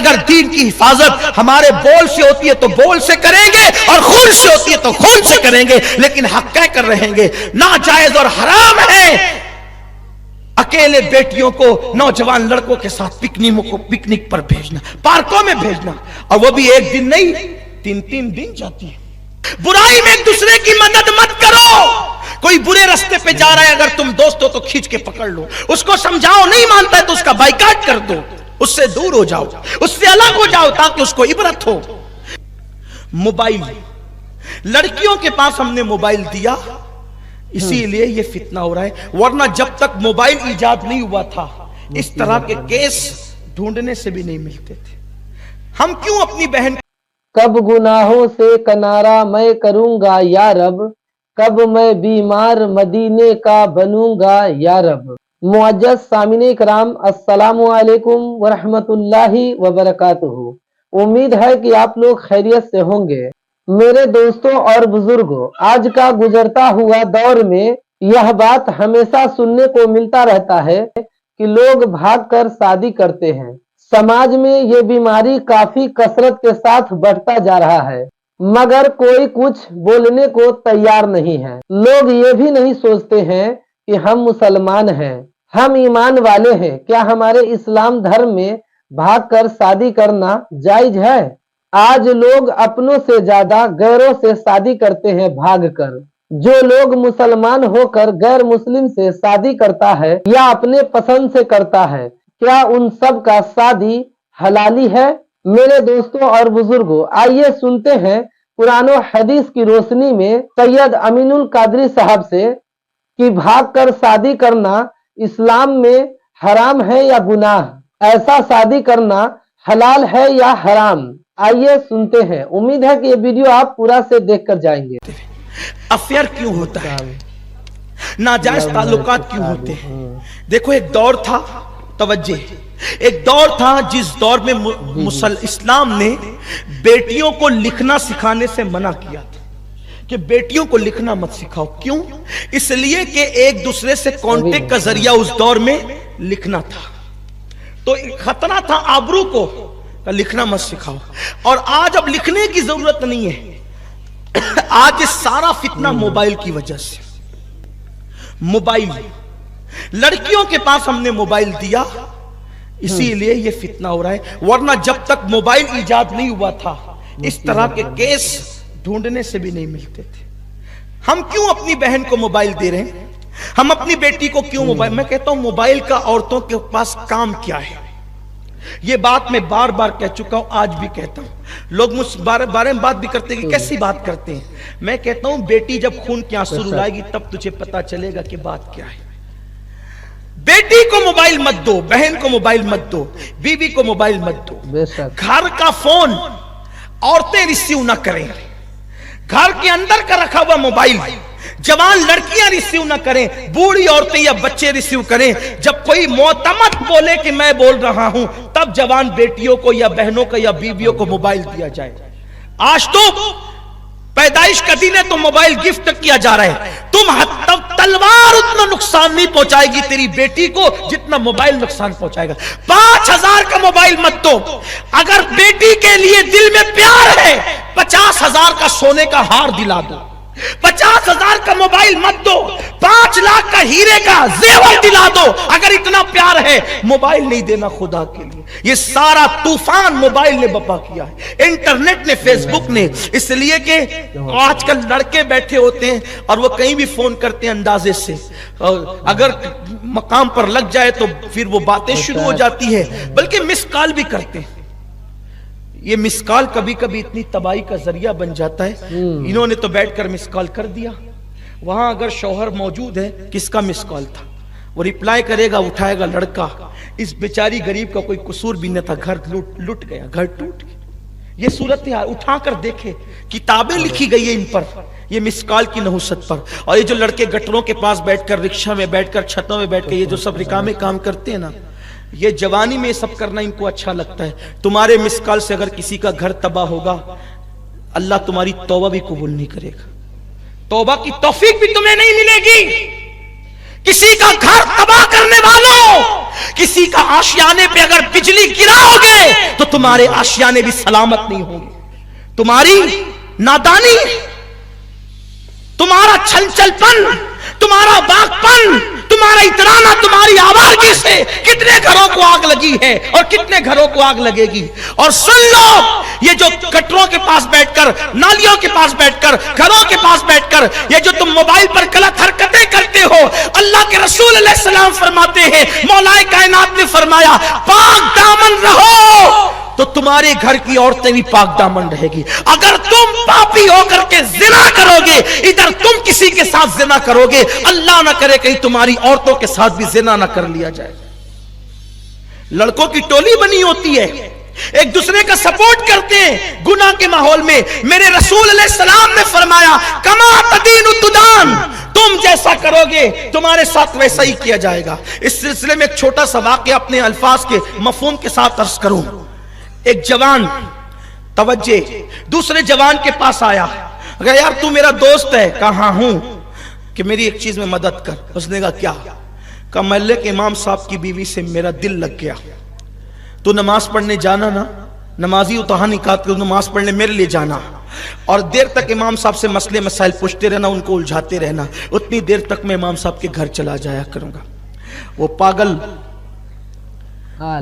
اگر دین کی حفاظت ہمارے بول سے ہوتی ہے تو بول سے کریں گے اور خون سے ہوتی ہے تو خون سے کریں گے، لیکن حق کہہ کر رہیں گے۔ ناجائز اور حرام ہے اکیلے بیٹیوں کو نوجوان لڑکوں کے ساتھ پکنک پر بھیجنا، پارکوں میں بھیجنا، اور وہ بھی ایک دن نہیں 3 دن جاتی ہے۔ برائی میں ایک دوسرے کی مدد مت کرو۔ کوئی برے راستے پہ جا رہا ہے، اگر تم دوست ہو تو کھینچ کے پکڑ لو، اس کو سمجھاؤ، نہیں مانتا ہے تو اس کا بائیکاٹ کر دو، اس سے دور ہو جاؤ، اس سے الگ ہو جاؤ تاکہ اس کو عبرت ہو۔ موبائل، لڑکیوں کے پاس ہم نے موبائل دیا اسی لیے یہ فتنہ ہو رہا ہے، ورنہ جب تک موبائل ایجاد نہیں ہوا تھا اس طرح کے کیس ڈھونڈنے سے بھی نہیں ملتے تھے۔ ہم کیوں اپنی بہن کب گناہوں سے کنارہ میں کروں گا یا رب، کب میں بیمار مدینے کا بنوں گا یا رب۔ معزز سامعین کرام، السلام علیکم ورحمۃ اللہ وبرکاتہ۔ امید ہے کہ آپ لوگ خیریت سے ہوں گے۔ میرے دوستوں اور بزرگوں، آج کا گزرتا ہوا دور میں یہ بات ہمیشہ سننے کو ملتا رہتا ہے کہ لوگ بھاگ کر شادی کرتے ہیں۔ سماج میں یہ بیماری کافی کثرت کے ساتھ بڑھتا جا رہا ہے، مگر کوئی کچھ بولنے کو تیار نہیں ہے۔ لوگ یہ بھی نہیں سوچتے ہیں کہ ہم مسلمان ہیں، ہم ایمان والے ہیں، کیا ہمارے اسلام دھرم میں بھاگ کر شادی کرنا جائز ہے؟ آج لوگ اپنوں سے زیادہ غیروں سے شادی کرتے ہیں بھاگ کر۔ جو لوگ مسلمان ہو کر غیر مسلم سے شادی کرتا ہے یا اپنے پسند سے کرتا ہے، کیا ان سب کا شادی حلالی ہے؟ میرے دوستوں اور بزرگوں، آئیے سنتے ہیں قرآن و حدیث کی روشنی میں سید امین القادری صاحب سے کہ بھاگ کر شادی کرنا اسلام میں حرام ہے یا گناہ، ایسا شادی کرنا حلال ہے یا حرام۔ آئیے سنتے ہیں، امید ہے کہ یہ ویڈیو آپ پورا سے دیکھ کر جائیں گے۔ افیئر کیوں ہوتا ہے؟ ناجائز تعلقات کیوں ہوتے ہیں؟ دیکھو ایک دور تھا، توجہ، ایک دور تھا جس دور میں اسلام نے بیٹیوں کو لکھنا سکھانے سے منع کیا تھا کہ بیٹیوں کو لکھنا مت سکھاؤ۔ کیوں؟ اس لیے کہ ایک دوسرے سے کانٹیکٹ کا ذریعہ اس دور میں لکھنا تھا، تو خطرہ تھا آبرو کو، لکھنا مت سکھاؤ۔ اور آج اب لکھنے کی ضرورت نہیں ہے، آج یہ سارا فتنہ موبائل کی وجہ سے۔ موبائل، لڑکیوں کے پاس ہم نے موبائل دیا اسی لیے یہ فتنہ ہو رہا ہے، ورنہ جب تک موبائل ایجاد نہیں ہوا تھا اس طرح کے کیس ڈھونڈنے سے بھی نہیں ملتے تھے۔ ہم کیوں اپنی بہن کو موبائل دے رہے ہیں؟ ہم اپنی بیٹی کو کیوں موبائل؟ میں کہتا ہوں موبائل کا عورتوں کے پاس کام کیا ہے؟ یہ بات میں بار بار کہہ چکا ہوں، آج بھی کہتا ہوں۔ لوگ مجھ بارے میں بات بھی کرتے ہیں کہ کیسی بات کرتے ہیں۔ میں کہتا ہوں بیٹی جب خون کے آنسو رلائے گی تب تجھے پتا چلے گا کہ بات کیا ہے۔ بیٹی کو موبائل مت دو، بہن کو موبائل مت دو، بیوی کو موبائل مت دو۔ گھر کا فون عورتیں ریسیو نہ کریں، گھر کے اندر کا رکھا ہوا موبائل جوان لڑکیاں ریسیو نہ کریں، بوڑھی عورتیں یا بچے ریسیو کریں۔ جب کوئی معتمد بولے کہ میں بول رہا ہوں تب جوان بیٹیوں کو یا بہنوں کو یا بیویوں کو موبائل دیا جائے۔ آج تو پیدائش کا دن ہے تو موبائل گفٹ کیا جا رہا ہے۔ تم تلوار اتنا نقصان نہیں پہنچائے گی تیری بیٹی کو جتنا موبائل نقصان پہنچائے گا۔ 5000 کا موبائل مت دو، اگر بیٹی کے لیے دل میں پیار ہے 50,000 کا سونے کا ہار دلا دو۔ 50,000 کا موبائل مت دو، 5 لاکھ کا ہیرے کا زیور دلا دو۔ اگر اتنا پیار ہے موبائل نہیں دینا خدا کے لیے۔ یہ سارا طوفان موبائل نے بپا کیا ہے، انٹرنیٹ نے، فیس بک نے۔ اس لیے کہ آج کل لڑکے بیٹھے ہوتے ہیں اور وہ کہیں بھی فون کرتے ہیں اندازے سے، اگر مقام پر لگ جائے تو پھر وہ باتیں شروع ہو جاتی ہے، بلکہ مس کال بھی کرتے ہیں۔ یہ مس کال کبھی کبھی اتنی تباہی کا ذریعہ بن جاتا ہے۔ انہوں نے تو بیٹھ کر مس کال کر دیا، وہاں اگر شوہر موجود ہے کس کا مس کال تھا، وہ ریپلائی کرے گا، اٹھائے گا لڑکا۔ اس بیچاری غریب کا کوئی قصور بھی نہ تھا، گھر لٹ گیا، گھر ٹوٹ گیا۔ یہ صورتحال اٹھا کر دیکھے، کتابیں لکھی گئی ہیں ان پر، یہ مس کال کی نحوست پر۔ اور یہ جو لڑکے گٹروں کے پاس بیٹھ کر، رکشہ میں بیٹھ کر، چھتوں میں بیٹھ کر یہ جو سب رکامے کام کرتے ہیں نا، یہ جوانی میں سب کرنا ان کو اچھا لگتا ہے۔ تمہارے مس کال سے اگر کسی کا گھر تباہ ہوگا اللہ تمہاری توبہ بھی قبول نہیں کرے گا، توبہ کی توفیق بھی تمہیں نہیں ملے گی۔ کسی کا گھر تباہ کرنے والوں किसी का आशियाने पे अगर बिजली गिराओगे तो तुम्हारे आशियाने भी सलामत नहीं होंगे। तुम्हारी नादानी, तुम्हारा छलछलपन, तुम्हारा बागपन, तुम्हारा इतराना, तुम्हारी आवारगी से कितने घरों को आग लगी है और कितने घरों को आग लगेगी। और सुन लो, ये जो गटरों के पास बैठकर, नालियों के पास बैठकर, घरों के पास बैठकर ये जो तुम मोबाइल पर गलत हरकतें करते हो, अल्लाह के रसूल अलैहि सलाम फरमाते हैं, मौलाए कायनात ने फरमाया, पाक दामन रहो तो तुम्हारे घर की औरतें भी पाक दामन रहेगी। अगर तुम पापी होकर के जिना करोगे, इधर तुम किसी के साथ जिना करोगे, अल्लाह ना करे कहीं तुम्हारी औरतों के साथ भी जिना ना कर लिया जाए। लड़कों की टोली बनी होती है, एक दूसरे का सपोर्ट करते हैं गुनाह के माहौल में। मेरे रसूल अलैहिस्सलाम ने फरमाया, कमा तदीनु तुदान, तुम जैसा करोगे तुम्हारे साथ वैसा ही किया जाएगा। इस सिलसिले में एक छोटा सा वाक़या अपने अल्फाज के मफहूम के साथ अर्ज करूं। एक जवान, तवज्जे, दूसरे जवान के पास आया, अगर यार तू मेरा दोस्त है, कहा हूं, कि मेरी एक चीज में मदद कर। उसने कहा क्या? कहा महल्ले के इमाम साहब की बीवी से मेरा दिल लग गया, तू नमाज पढ़ने जाना ना, नमाजी उतहा निकाल कर नमाज पढ़ने मेरे लिए जाना, और देर तक इमाम साहब से मसले मसाइल पूछते रहना, उनको उलझाते रहना, उतनी देर तक मैं इमाम साहब के घर चला जाया करूंगा। वो पागल,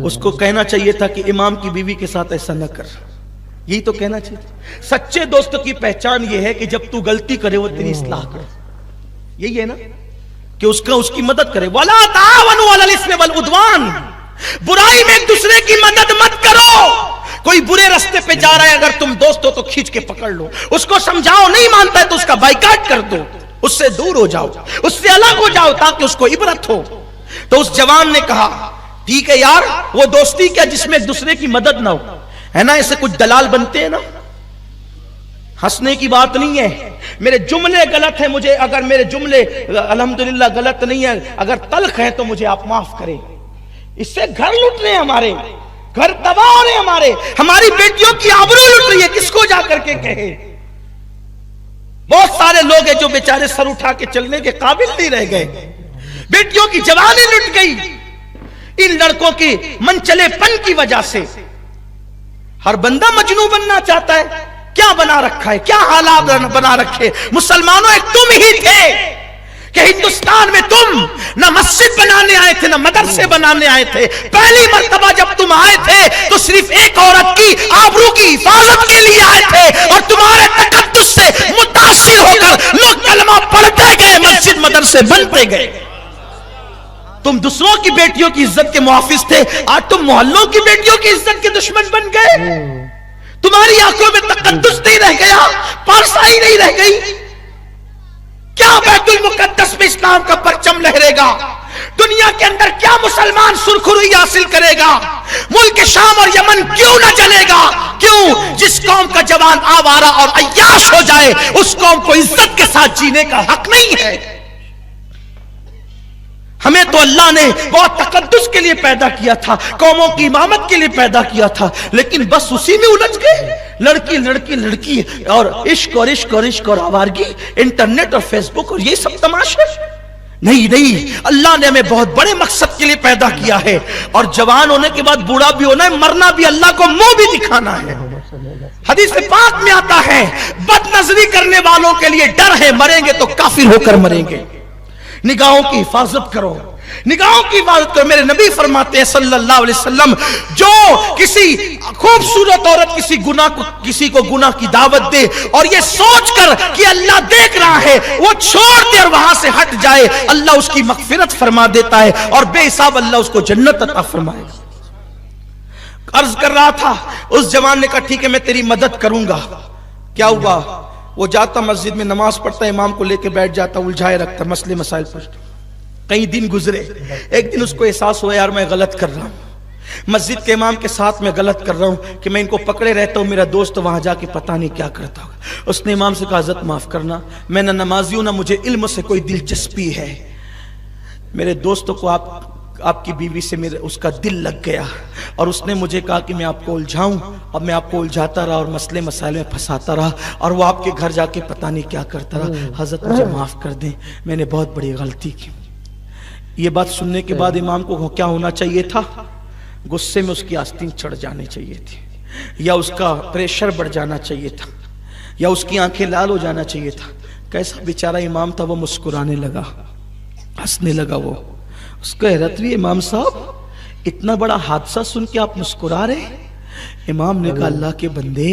उसको कहना चाहिए था कि इमाम की बीवी के साथ ऐसा न कर, यही तो कहना चाहिए। सच्चे दोस्तों की पहचान ये है कि जब तू गलती करे वो तेरी इस्लाह करे, यही है ना, कि उसकी मदद करे। वला तावनु अलल इस्मि वल उद्वान, बुराई में एक दूसरे की मदद मत करो। कोई बुरे रास्ते पे जा रहा है, अगर तुम दोस्त हो तो खींच के पकड़ लो, उसको समझाओ, नहीं मानता है तो उसका बाइकाट कर दो, उससे दूर हो जाओ, उससे अलग हो जाओ, ताकि उसको इबरत हो। तो उस जवान ने कहा, ठीक है यार, वो दोस्ती क्या जिसमें एक दूसरे की मदद ना हो, है ना, ऐसे कुछ दलाल बनते हैं ना, हंसने की बात नहीं है। मेरे जुमले गलत हैं, मुझे अगर मेरे जुमले अल्हम्दुलिल्लाह गलत नहीं है, अगर तल्ख है तो मुझे आप माफ करें। इससे घर लुट रहे हैं हमारे, घर तबाह हो रहे हैं हमारी बेटियों की आबरू लुट रही है, किसको जाकर के कहे। बहुत सारे लोग हैं जो बेचारे सर उठा के चलने के काबिल नहीं रह गए, बेटियों की जवानी लुट गई इन लड़कों के मनचलेपन की वजह से। हर बंदा मजनू बनना चाहता है, क्या बना रखा है, क्या हालात बना रखे। मुसलमानों, एक तुम ही थे कि हिंदुस्तान में तुम न मस्जिद बनाने आए थे, न मदरसे बनाने आए थे। पहली मर्तबा जब तुम आए थे तो सिर्फ एक औरत की आबरू की हिफाजत के लिए आए थे, और तुम्हारे तकद्दुस से मुतासिर होकर लोग कलमा पढ़ते गए, मस्जिद मदरसे बनते गए। तुम दूसरों की बेटियों की इज्जत के मुहाफिज थे, आज तुम मोहल्लों की बेटियों की इज्जत के दुश्मन बन गए। तुम्हारी आंखों में तकद्दुस नहीं रह गया, पारसाई नहीं रह गई। क्या बैतुल मुकद्दस में इस्लाम का परचम लहरेगा? दुनिया के अंदर क्या मुसलमान सुरखरुई हासिल करेगा? मुल्क शाम और यमन क्यों न जलेगा? क्यों? जिस कौम का जवान आवारा और अय्याश हो जाए, उस कौम को इज्जत के साथ जीने का हक नहीं है। हमें तो अल्लाह ने बहुत तकद्दुस के लिए पैदा किया था, कौमों की इमामत के लिए पैदा किया था, लेकिन बस उसी में उलझ गए। लड़की लड़की लड़की और इश्क और इश्क और इश्क और आवारगी, इंटरनेट और फेसबुक और ये सब तमाशे। नहीं नहीं, अल्लाह ने हमें बहुत बड़े मकसद के लिए पैदा किया है, और जवान होने के बाद बूढ़ा भी होना है, मरना भी, अल्लाह को मुंह भी दिखाना है। हदीस पाक में आता है, बदनजरी करने वालों के लिए डर है, मरेंगे तो काफिर होकर मरेंगे। निगाहों की हिफाजत करो, निगाहों की हिफाजत करो। मेरे नबी फरमाते हैं सल्लल्लाहु अलैहि वसल्लम, जो किसी खूबसूरत औरत किसी को गुनाह की दावत दे और ये सोचकर कि अल्लाह देख रहा है, वो छोड़ दे और वहां से हट जाए, अल्लाह उसकी मगफिरत फरमा देता है और बेहिसाब अल्लाह उसको जन्नत अता फरमाएगा। अर्ज कर रहा था, उस जवान ने कहा ठीक है मैं तेरी मदद करूंगा। क्या हुआ? वो जाता मस्जिद में नमाज पढ़ता, इमाम को लेके बैठ जाता, उलझाए रखता, मसले मसाइल पूछता। कई दिन गुजरे, एक दिन उसको एहसास हुआ यार मैं गलत कर रहा हूँ, मस्जिद के इमाम के साथ मैं गलत कर रहा हूँ कि मैं इनको पकड़े रहता हूँ, मेरा दोस्त वहां जाके पता नहीं क्या करता होगा। उसने इमाम से कहा हज़रत माफ करना, मैं ना नमाजी हूं ना मुझे इल्म से कोई दिलचस्पी है, मेरे दोस्तों को आपकी बीवी से मेरे उसका दिल लग गया और उसने मुझे कहा कि मैं आपको उलझाऊं, अब मैं आपको उलझाता रहा और मसले मसाइल में फंसाता रहा और वो आपके घर जाके पता नहीं क्या करता रहा। हजरत मुझे माफ कर दें, मैंने बहुत बड़ी गलती की। ये बात सुनने के बाद इमाम को क्या होना चाहिए था? गुस्से में उसकी आस्तीन चढ़ जानी चाहिए थी, या उसका प्रेशर बढ़ जाना चाहिए था, या उसकी आंखें लाल हो जाना चाहिए था। कैसा बेचारा इमाम था, वो मुस्कुराने लगा, हंसने लगा। वो उसको हैरत हुई, इमाम साहब इतना बड़ा हादसा सुन के आप मुस्कुरा रहे? इमाम ने कहा, अल्लाह के बंदे,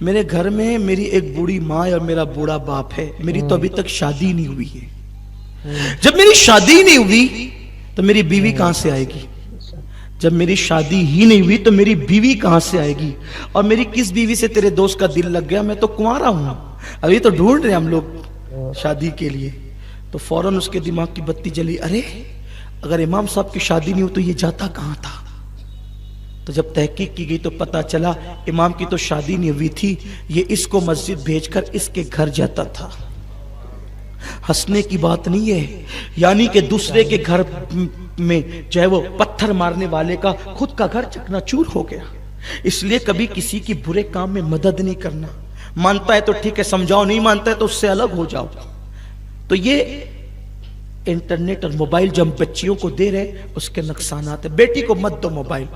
मेरे घर में मेरी एक बूढ़ी माँ और मेरा बूढ़ा बाप है, मेरी तो अभी तक शादी नहीं हुई है। जब मेरी शादी नहीं हुई तो मेरी बीवी कहां से आएगी? जब मेरी शादी ही नहीं हुई तो मेरी बीवी कहां से आएगी? और मेरी किस बीवी से तेरे दोस्त का दिल लग गया? मैं तो कुंवारा हूं, अभी तो ढूंढ रहे हम लोग शादी के लिए। तो फौरन उसके दिमाग की बत्ती जली, अरे अगर इमाम साहब की शादी नहीं हुई तो ये जाता कहां था? तो जब तहकीक की गई तो पता चला इमाम की तो शादी नहीं हुई थी, ये इसको मस्जिद भेजकर इसके घर जाता था। हंसने की बात नहीं है, यानी कि दूसरे के घर में जो है वो पत्थर मारने वाले का खुद का घर चकनाचूर हो गया। इसलिए कभी किसी की बुरे काम में मदद नहीं करना। मानता है तो ठीक है, समझाओ, नहीं मानता है तो उससे अलग हो जाओ। तो ये इंटरनेट और मोबाइल जो हम बच्चियों को दे रहे उसके नुकसानात है। बेटी को मत दो मोबाइल,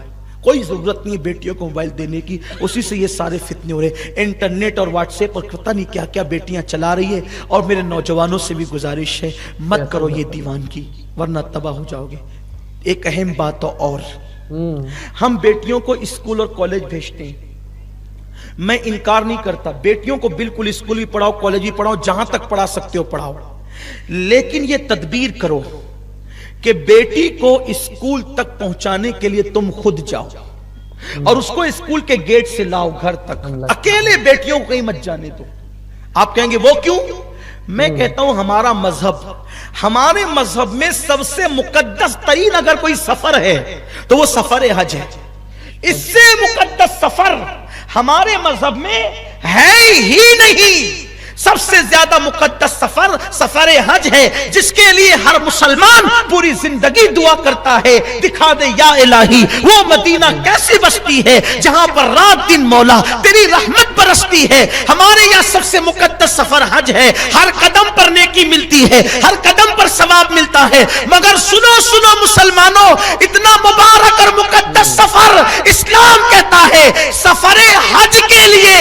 कोई जरूरत नहीं है बेटियों को मोबाइल देने की, उसी से ये सारे फितने हो रहे। इंटरनेट और व्हाट्सएप और पता नहीं क्या क्या बेटियां चला रही है। और मेरे नौजवानों से भी गुजारिश है, मत करो ये दीवानगी, वरना तबाह हो जाओगे। एक अहम बात और, हम बेटियों को स्कूल और कॉलेज भेजते हैं, मैं इनकार नहीं करता, बेटियों को बिल्कुल स्कूल भी पढ़ाओ, कॉलेज भी पढ़ाओ, जहां तक पढ़ा सकते हो पढ़ाओ, लेकिन ये तदबीर करो कि बेटी को स्कूल तक पहुंचाने के लिए तुम खुद जाओ और उसको स्कूल के गेट से लाओ घर तक। अकेले बेटियों को कहीं मत जाने दो। आप कहेंगे वो क्यों? मैं कहता हूं हमारे मजहब में सबसे मुकद्दस तरीन अगर कोई सफर है तो वो सफर हज है। इससे मुकद्दस सफर हमारे मजहब में है ही नहीं। सबसे ज्यादा मुकद्दस सफर सफर हज है, जिसके लिए हर मुसलमान पूरी जिंदगी दुआ करता है, दिखा दे या इलाही वो मदीना कैसी बसती है जहां पर रात दिन मौला तेरी रहमत बरसती है। हमारे यहाँ सबसे मुकद्दस सफर हज है। हर कदम पर नेकी मिलती है, हर कदम पर सवाब मिलता है। मगर सुनो सुनो मुसलमानों, इतना मुबारक और मुकद्दस सफर इस्लाम कहता है सफर हज के लिए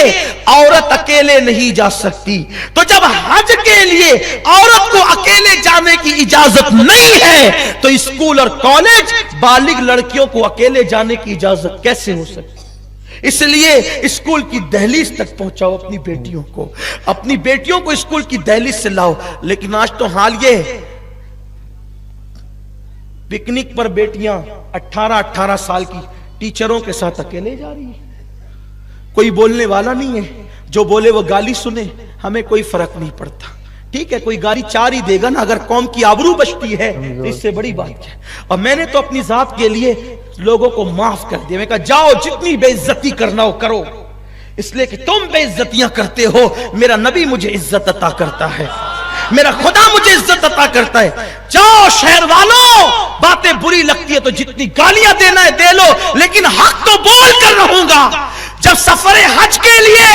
औरत अकेले नहीं जा सकती। तो जब हज के लिए औरत को अकेले जाने की इजाजत नहीं है तो स्कूल और कॉलेज बालिग लड़कियों को अकेले जाने की इजाजत कैसे हो सकती? इसलिए स्कूल की दहलीज तक पहुंचाओ अपनी बेटियों को स्कूल की दहलीज से लाओ। लेकिन आज तो हाल ये, पिकनिक पर बेटियां 18-18 साल की टीचरों के साथ अकेले जा रही है, कोई बोलने वाला नहीं है, जो बोले वो गाली सुने, हमें कोई फर्क नहीं पड़ता। ठीक है, कोई गाली चार ही देगा ना, अगर कौम की आबरू बचती है तो इससे बड़ी बात क्या। और मैंने तो अपनी जात के लिए लोगों को माफ कर दिया, मैं कहा जाओ जितनी बेइज्जती करना हो करो, इसलिए कि तुम बेइज्जतियां करते हो, मेरा नबी मुझे इज्जत अता करता है, मेरा खुदा मुझे इज्जत अता करता है। जाओ शहर वालों, बातें बुरी लगती है तो जितनी गालियां देना है दे लो, लेकिन हक तो बोल कर रहूंगा। जब सफर हज के लिए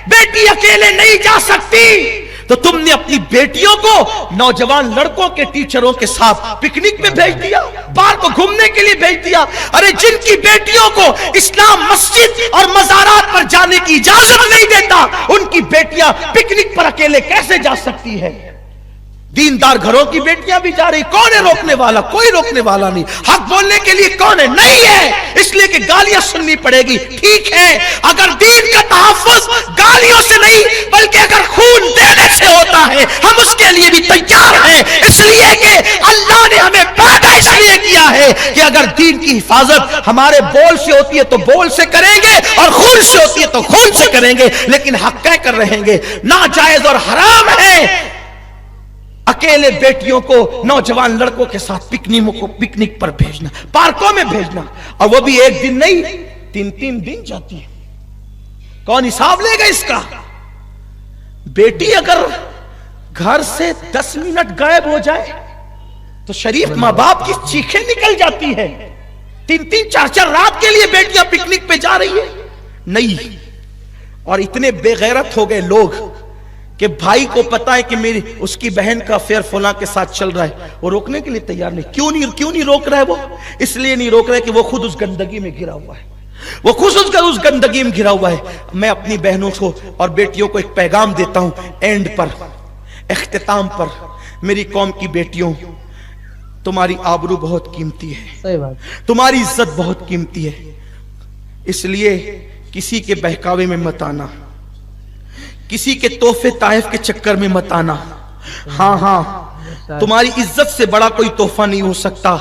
बेटी अकेले नहीं जा सकती तो तुमने अपनी बेटियों को नौजवान लड़कों के टीचरों के साथ पिकनिक में भेज दिया, पार्क को घूमने के लिए भेज दिया। अरे जिनकी बेटियों को इस्लाम मस्जिद और मज़ारात पर जाने की इजाजत नहीं देता, उनकी बेटियां पिकनिक पर अकेले कैसे जा सकती है? दीनदार घरों की बेटियां भी जा रही, कौन है रोकने वाला? कोई रोकने वाला नहीं। हक बोलने के लिए कौन है? नहीं है, इसलिए कि गालियां सुननी पड़ेगी। ठीक है, अगर दीन का तहफ्फुज़ गालियों से नहीं बल्कि अगर खून देने से होता है, हम उसके लिए भी तैयार हैं। इसलिए कि अल्लाह ने हमें पैदा इसलिए किया है कि अगर दीन की हिफाजत हमारे बोल से होती है तो बोल से करेंगे, और खून से होती है तो खून से करेंगे, लेकिन हक कह कर रहेंगे। नाजायज और हराम है अकेले बेटियों को नौजवान लड़कों के साथ पिकनिक पर भेजना, पार्कों में भेजना, और वो भी एक दिन नहीं 3-3 दिन जाती है। कौन हिसाब लेगा इसका? बेटी अगर घर से 10 मिनट गायब हो जाए तो शरीफ माँ बाप की चीखें निकल जाती है। 3-3, 4-4 रात के लिए बेटियां पिकनिक पे जा रही है नहीं। और इतने बेगैरत हो गए लोग کہ بھائی کو پتا ہے کہ میری اس کی بہن کا افیئر فلاں کے ساتھ چل رہا ہے، وہ روکنے کے لیے تیار نہیں. کیوں نہیں روک رہا ہے وہ؟ اس لیے نہیں روک رہا ہے کہ وہ خود اس گندگی میں گرا ہوا ہے، وہ خود اس گندگی میں گرا ہوا ہے. میں اپنی بہنوں کو اور بیٹیوں کو ایک پیغام دیتا ہوں اینڈ پر، اختتام پر. میری قوم کی بیٹیوں، تمہاری آبرو بہت قیمتی ہے، صحیح بات. تمہاری عزت بہت قیمتی ہے، اس لیے کسی کے بہکاوے میں مت آنا، کسی کے تحفے طائف کے چکر میں مت آنا. ہاں تمہاری عزت سے بڑا کوئی تحفہ نہیں ہو سکتا.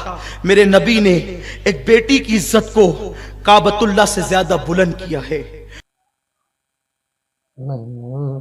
میرے نبی نے ایک بیٹی کی عزت کو کعبۃ اللہ سے زیادہ بلند کیا ہے. نہیں